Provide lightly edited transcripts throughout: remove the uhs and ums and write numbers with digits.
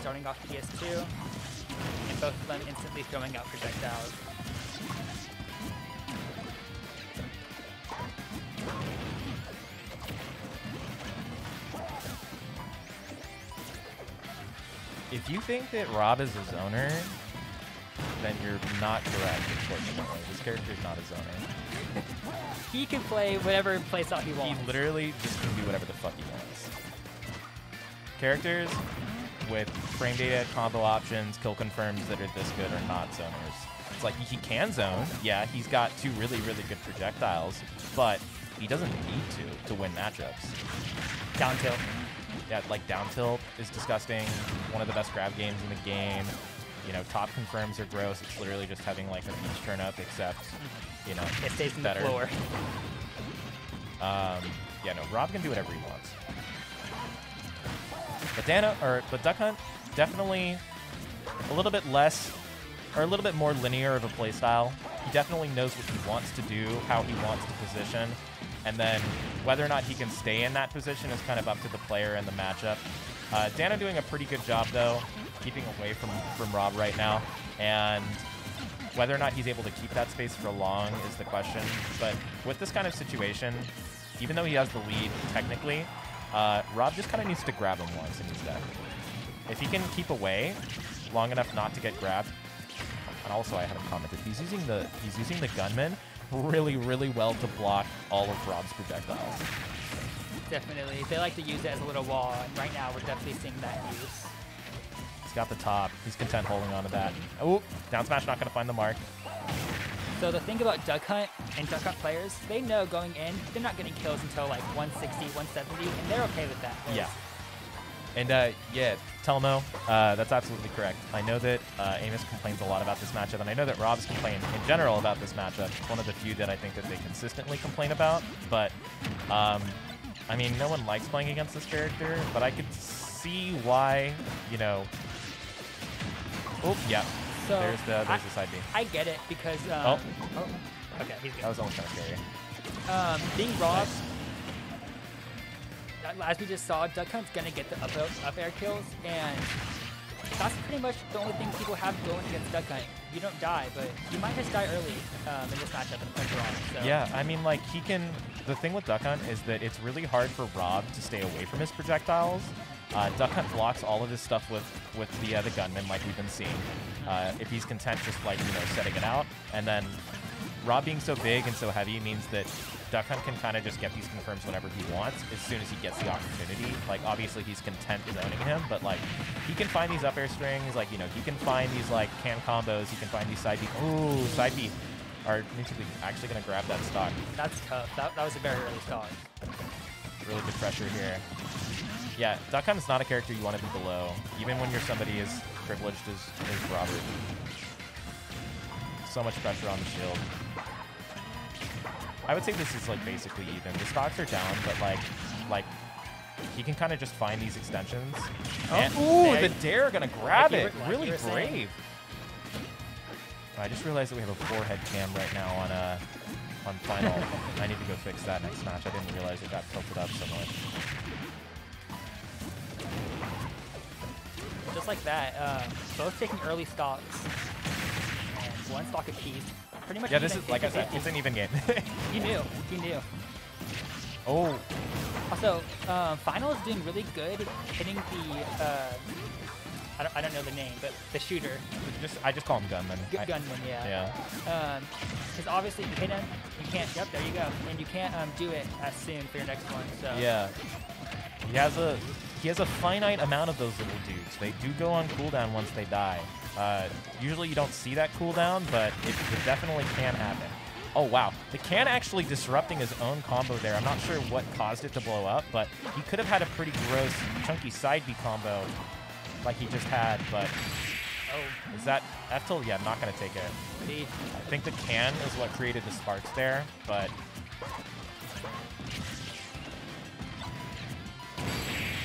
starting off PS2, and both of them instantly throwing out projectiles. If you think that Rob is a zoner, then you're not correct, unfortunately. This character is not a zoner. He can play whatever playstyle he wants. He literally just can do whatever the fuck he wants. Characters with frame data, combo options, kill confirms that are this good are not zoners. It's like he can zone. Yeah, he's got two really, really good projectiles, but he doesn't need to win matchups. Down tilt. Yeah, like down tilt is disgusting. One of the best grab games in the game. You know, top confirms are gross. It's literally just having like a beach turn up, except, you know, it stays in better. The floor. Yeah, no, Rob can do whatever he wants. But Duck Hunt, definitely a little bit less, or a little bit more linear of a playstyle. He definitely knows what he wants to do, how he wants to position, and then whether or not he can stay in that position is kind of up to the player and the matchup. Dano doing a pretty good job, though, keeping away from Rob right now, and whether or not he's able to keep that space for long is the question. But with this kind of situation, even though he has the lead technically, Rob just kind of needs to grab him once in his deck. If he can keep away long enough not to get grabbed, and also I had him commented, he's using the gunman really, really well to block all of Rob's projectiles. Definitely. They like to use it as a little wall, and right now we're definitely seeing that use. He's got the top. He's content holding on to that. Oh, down smash not going to find the mark. So the thing about Duck Hunt and Duck Hunt players, they know going in, they're not getting kills until like 160, 170, and they're okay with that. Yeah. And yeah, Telmo, that's absolutely correct. I know that Amos complains a lot about this matchup, and I know that Rob's complained in general about this matchup. It's one of the few that I think that they consistently complain about, but I mean, no one likes playing against this character, but I could see why, you know. Oh, yeah. So there's the side B. I get it because okay, he's good. That was almost kind of scary. Being Rob, as we just saw, Duck Hunt's gonna get the up air kills, and that's pretty much the only thing people have going against Duck Hunt. You don't die, but you might just die early in this matchup and punch Rob. So. Yeah, I mean, like, he can. The thing with Duck Hunt is that it's really hard for Rob to stay away from his projectiles. Duck Hunt blocks all of his stuff with the gunman, like we've been seeing. If he's content just, like, you know, setting it out. And then Rob being so big and so heavy means that Duck Hunt can kind of just get these confirms whenever he wants as soon as he gets the opportunity. Like, obviously, he's content zoning him, but, like, he can find these up air strings. Like, you know, he can find these, like, can combos. He can find these side B. Ooh, side B. Are actually going to grab that stock. That's tough. That was a very early stock. Really good pressure here. Yeah, Duck Hunt is not a character you want to be below, even when you're somebody as privileged as Robert. So much pressure on the shield. I would say this is, like, basically even. The stocks are down, but, like he can kind of just find these extensions. Oh, and, ooh, the dare gonna grab it. Really brave. I just realized that we have a forehead cam right now on final. I need to go fix that next match. I didn't realize it got tilted up so much. Just like that, both taking early stocks, and one stock apiece. Pretty much. Yeah, this is, like I said, it's an even game. He knew. He knew. Oh. Also, Final is doing really good hitting the. I don't know the name, but the shooter. I just call him Gunman. Gunman, yeah. Yeah. Because obviously you hit him, you can't. Yep, there you go. And you can't do it as soon for your next one. So. Yeah. He has a finite amount of those little dudes. They do go on cooldown once they die. Usually you don't see that cooldown, but it definitely can happen. Oh, wow. The can actually disrupting his own combo there. I'm not sure what caused it to blow up, but he could have had a pretty gross, chunky side B combo like he just had, but... Oh, is that... F-tilt? Yeah, I'm not going to take it. I think the can is what created the sparks there, but...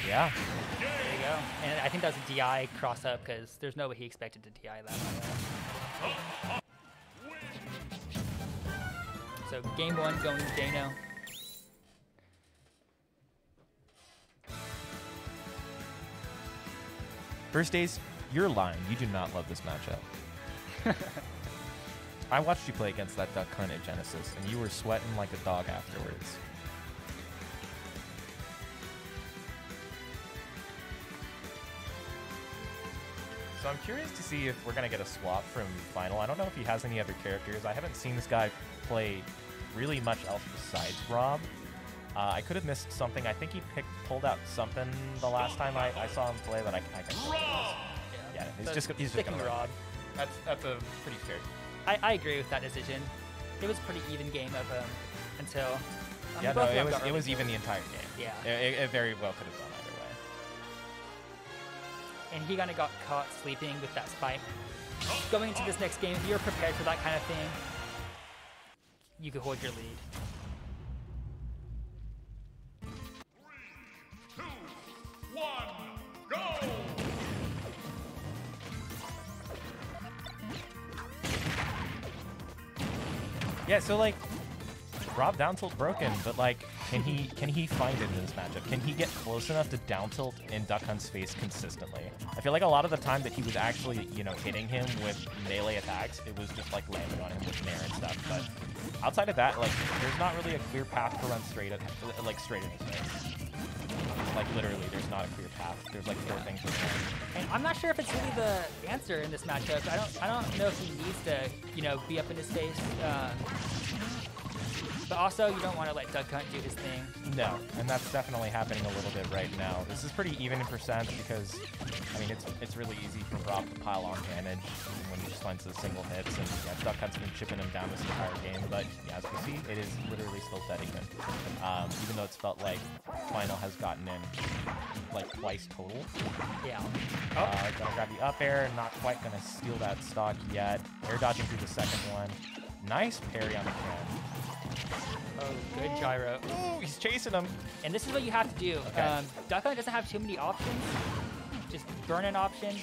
Yeah. There you go. And I think that was a DI cross-up because there's no way he expected to DI that one. So game one going to Dano. First Ace, you're lying. You do not love this matchup. I watched you play against that Duck Hunt at Genesis, and you were sweating like a dog afterwards. So I'm curious to see if we're going to get a swap from Final. I don't know if he has any other characters. I haven't seen this guy play really much else besides Rob. I could have missed something. I think he pulled out something the last time I saw him play, but I can't remember. Yeah, he's just gonna Rob. That's a pretty fair. I agree with that decision. It was a pretty even game of until. Yeah, no, it was even the entire game. Yeah. It very well could have gone either way. And he kind of got caught sleeping with that spike. Going into this next game, if you're prepared for that kind of thing, you could hold your lead. 3, 2, 1, go! Yeah, so like Rob down tilt broken, but like can he find it in this matchup? Can he get close enough to down tilt in Duck Hunt's face consistently? I feel like a lot of the time that he was actually, you know, hitting him with melee attacks, it was just like landing on him with nair and stuff. But outside of that, like there's not really a clear path to run straight at straight in his face. Like literally, there's not a clear path. There's like 4 things. And I'm not sure if it's really the answer in this matchup. I don't know if he needs to, you know, be up in his face. But also, you don't want to let Duck Hunt do his thing. No, and that's definitely happening a little bit right now. This is pretty even in percent because, I mean, it's really easy for Rob to pile on damage when he just finds the single hits, and yeah, Duck Hunt's been chipping him down this entire game. But yeah, as we see, it is literally still dead even. Even though it's felt like Final has gotten in like twice total. Yeah. Gonna grab the up air, not quite gonna steal that stock yet. Air dodging through the second one. Nice parry on the can. Oh, good gyro. Ooh, he's chasing him. And this is what you have to do. Okay. Duck Hunt doesn't have too many options. Just burn an option.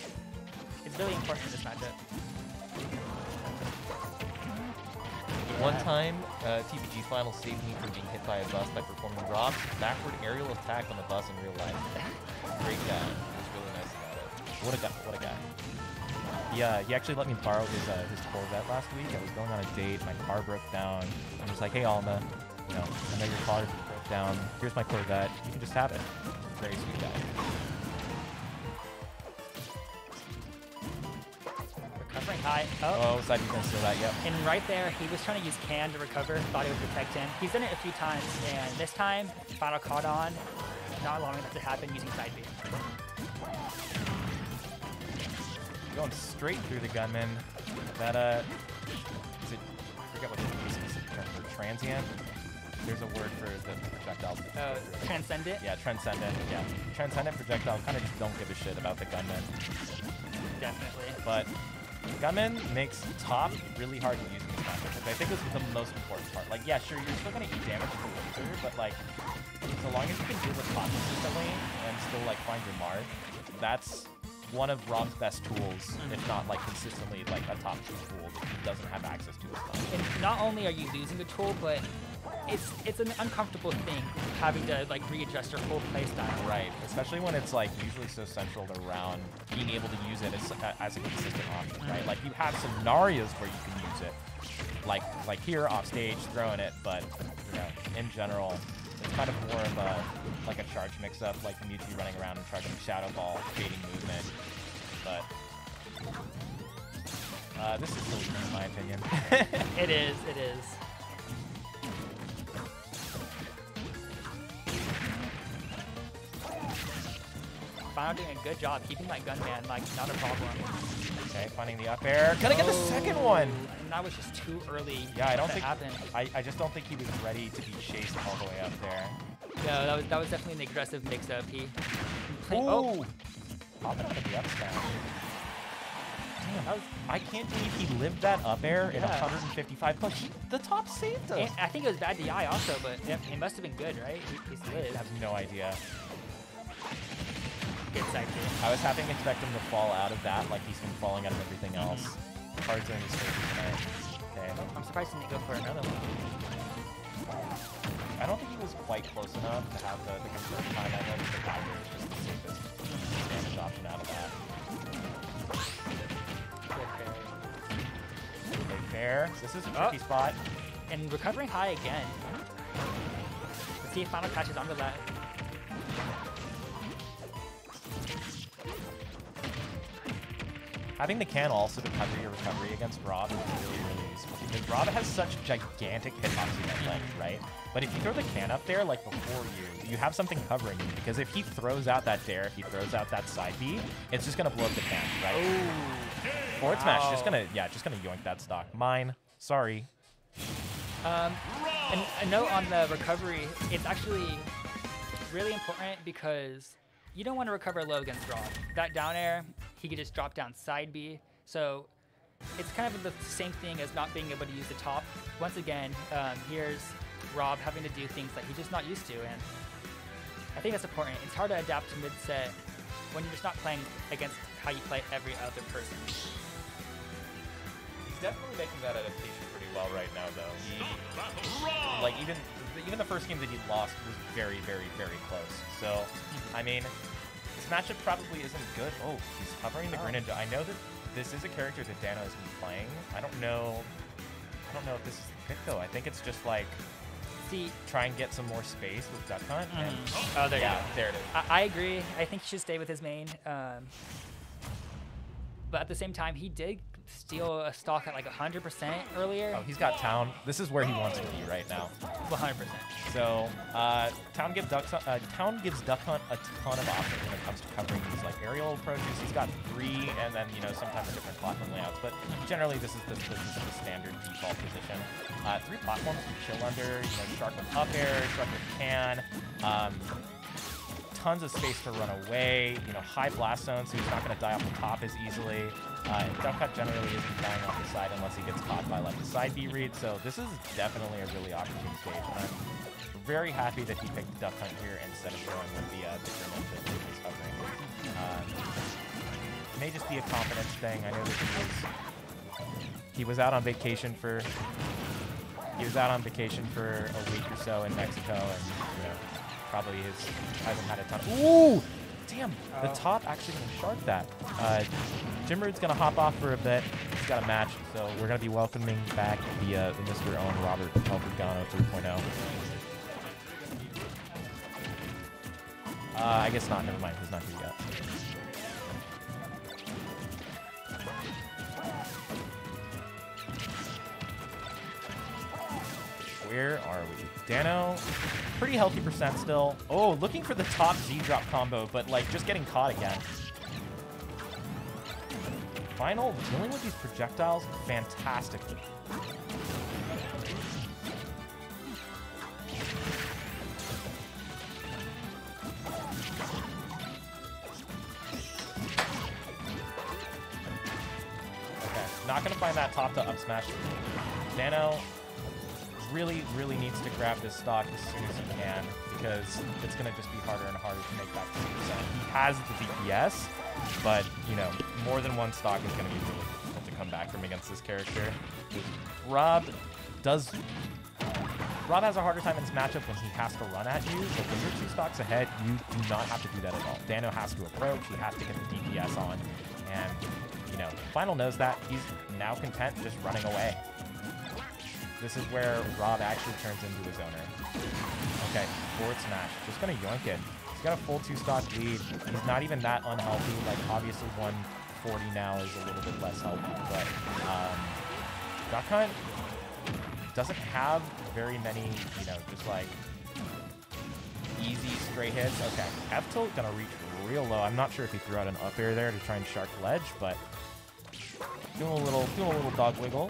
It's really important in this matchup. One time, TPG Final saved me from being hit by a bus by performing Rob's backward aerial attack on the bus in real life. Great guy. It was really nice about it. What a guy. What a guy. Yeah, he actually let me borrow his Corvette last week. I was going on a date. My car broke down. I'm just like, hey, Alma, you know, I know your car broke down. Here's my Corvette. You can just have it. Very sweet guy. Recovering high. Oh, so you gonna steal that? Yep. And right there, he was trying to use can to recover. Thought it would protect him. He's done it a few times, and this time, Final caught on, not allowing that to happen using side B. Going straight through the gunman. That is it? I forget what the specific term for transient. There's a word for the projectiles. Transcendent? Yeah, transcendent. Yeah, transcendent projectile. Kind of just don't give a shit about the gunman. Definitely. But gunman makes top really hard to use in this matchup, which I think is the most important part. Like, yeah, sure, you're still gonna eat damage with the laser, but like, so long as you can deal with top consistently and still like find your mark, that's one of Rob's best tools, if not like consistently like a top 2 tool that he doesn't have access to as much. And not only are you losing the tool, but it's an uncomfortable thing having to like readjust your whole playstyle. Right, especially when it's like usually so central around being able to use it as a consistent option, right? Like you have scenarios where you can use it, like here off stage throwing it, but you know, in general, it's kind of more of a like a charge mix-up, like Mewtwo running around and charging Shadow Ball, fading movement. But this is really good in my opinion. It is. It is. Final doing a good job keeping that gunman like not a problem. Okay, finding the up air. Gonna get the second one. And that was just too early. Yeah, I don't think happened. I just don't think he was ready to be chased all the way up there. No, that was definitely an aggressive mix-up. He Ooh! Popping up at the up smash. Damn, I can't believe he lived that up air in 155 push. The top saved us. And I think it was bad DI also, but it must have been good, right? He's lived. I have no idea. Good side B. I was having expect him to fall out of that like he's been falling out of everything else. Cards are in his favor tonight. Okay. I'm surprised he didn't go for another one. I don't think he was quite close enough to have the conserve time. I know that the Tiger is just the safest damage option out of that. air. This is a tricky spot. And recovering high again. Let's see if Final catches onto that. Having the can also to cover your recovery against Rob is really, really useful. Because Rob has such gigantic hitboxing at ledge, right? But if you throw the can up there, like before you have something covering you. Because if he throws out that dare, if he throws out that side B, it's just gonna blow up the can, right? Ooh. Forward smash, just gonna yoink that stock. Mine, sorry. And a note on the recovery, it's actually really important because you don't want to recover low against Rob. That down air, he could just drop down side B. So it's kind of the same thing as not being able to use the top. Once again, here's Rob having to do things that he's just not used to. And I think that's important. It's hard to adapt to mid-set when you're just not playing against how you play every other person. He's definitely making that adaptation pretty well right now, though. Like, even the first game that he lost was very, very, very close. So, I mean, this matchup probably isn't good. Oh, he's covering the Greninja. I know that this is a character that Dano has been playing. I don't know if this is the pick, though. I think it's just, like, try and get some more space with Duck Hunt. And Oh, there you go. There it is. I agree. I think he should stay with his main. But at the same time, he did steal a stock at like 100% earlier. Oh, he's got Town. This is where he wants to be right now. 100%. So, Town gives Duck Hunt a ton of options when it comes to covering these like aerial approaches. He's got 3, and then sometimes different platform layouts. But generally, this is the standard default position. 3 platforms to chill under. Shark with up air, Shark with can. Tons of space to run away. High blast zone, so he's not going to die off the top as easily. And Duck Hunt generally isn't dying off the side unless he gets caught by like the side B read. So this is definitely a really opportune stage. And I'm very happy that he picked Duck Hunt here instead of going with the Greninja that he was covering. It may just be a confidence thing. I know that he was out on vacation for a week or so in Mexico, and probably hasn't had a ton. Ooh! Damn! The top actually going to shark that. Jimrude's going to hop off for a bit. He's got a match, so we're going to be welcoming back the Mr. Owen Robert Alfred 3.0. I guess not. Never mind. He's not here yet. Where are we? Dano, pretty healthy percent still. Oh, looking for the top Z-drop combo, but like just getting caught again. Final, dealing with these projectiles fantastically. Okay, not gonna find that top to up smash. Dano really, really needs to grab this stock as soon as he can, because it's going to just be harder and harder to make that 2%. He has the DPS, but, more than one stock is going to be really difficult to come back from against this character. Rob has a harder time in this matchup when he has to run at you, but when you're 2 stocks ahead, you do not have to do that at all. Dano has to approach, he has to get the DPS on, and, Final knows that. He's now content just running away. This is where Rob actually turns into his owner. Okay, forward smash. Just gonna yoink it. He's got a full 2-stock lead. He's not even that unhealthy. Like, obviously 140 now is a little bit less healthy, but Duck Hunt doesn't have very many, just like easy straight hits. Okay, F-tilt gonna reach real low. I'm not sure if he threw out an up air there to try and shark ledge, but doing a little dog wiggle.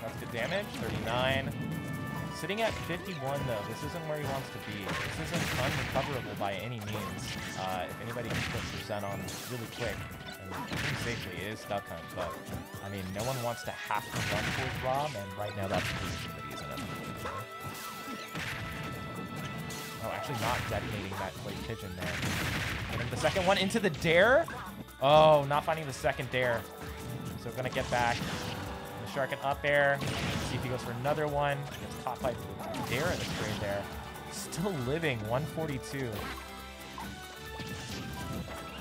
That's good damage. 39. Sitting at 51, though. This isn't where he wants to be. This isn't unrecoverable by any means. If anybody can put percent on really quick, and pretty safely, it is Duck Hunt. But, I mean, no one wants to have to run towards Rob, and right now that's the position that he's in. Oh, actually not detonating that clay pigeon there. Getting the second one into the dare. Oh, not finding the second dare. So we're going to get back. shark and up air. See if he goes for another one. Gets caught by Dare in the trade there. Still living, 142.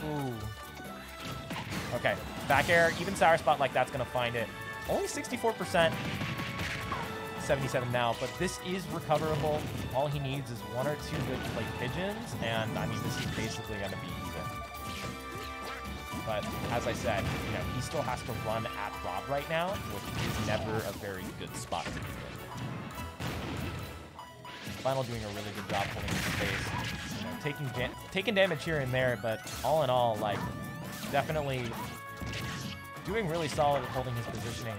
Ooh. Okay, back air, even sour spot like that's gonna find it. Only 64%, 77 now, but this is recoverable. All he needs is 1 or 2 good play pigeons, and I mean, this is basically gonna be even. But as I said, you know, he still has to run at Rob right now, which is never a very good spot to be in. Final doing a really good job holding his space, you know, taking damage here and there, but all in all, like, definitely doing really solid with holding his positioning.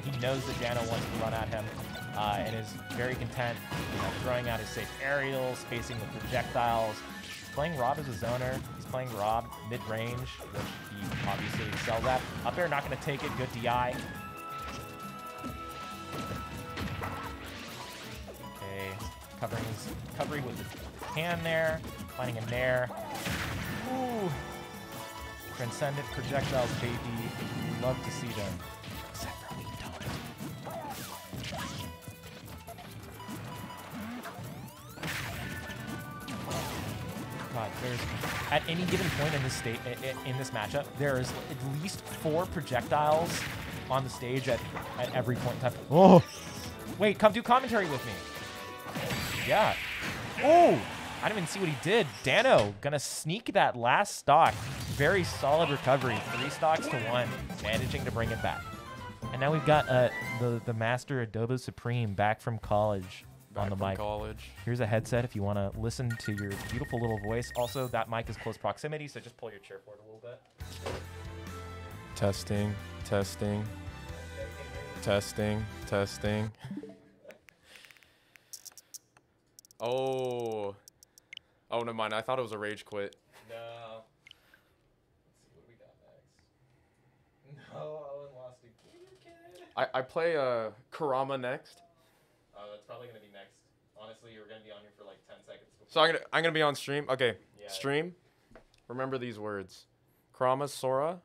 He knows that Dano wants to run at him, and is very content, you know, throwing out his safe aerials, spacing the projectiles. He's playing Rob as a zoner. He's playing Rob mid-range, which he obviously excels at. Up air, not going to take it. Good DI. Okay, covering his recovery with the hand there, finding a nair. Ooh. Transcendent projectiles, baby. Love to see them. Except for we don't. God, there's at any given point in this state in this matchup, there is at least 4 projectiles on the stage at every point in time. Oh, wait, come do commentary with me. Yeah. Oh, I didn't even see what he did. Dano gonna sneak that last stock. Very solid recovery. 3 stocks to 1, managing to bring it back. And now we've got the master Adobo Supreme back from college on the mic. Here's a headset if you want to listen to your beautiful little voice. Also, that mic is close proximity, so just pull your chair forward a little bit. Testing, testing, testing, testing. Oh, never mind. I thought it was a rage quit. No. Let's see what we got next. No, Owen lost again. I play Kurama next. Oh, that's probably gonna be next. Honestly, you're gonna be on here for like 10 seconds. So I'm gonna be on stream. Okay, Yeah. stream. Remember these words: Kurama Sora,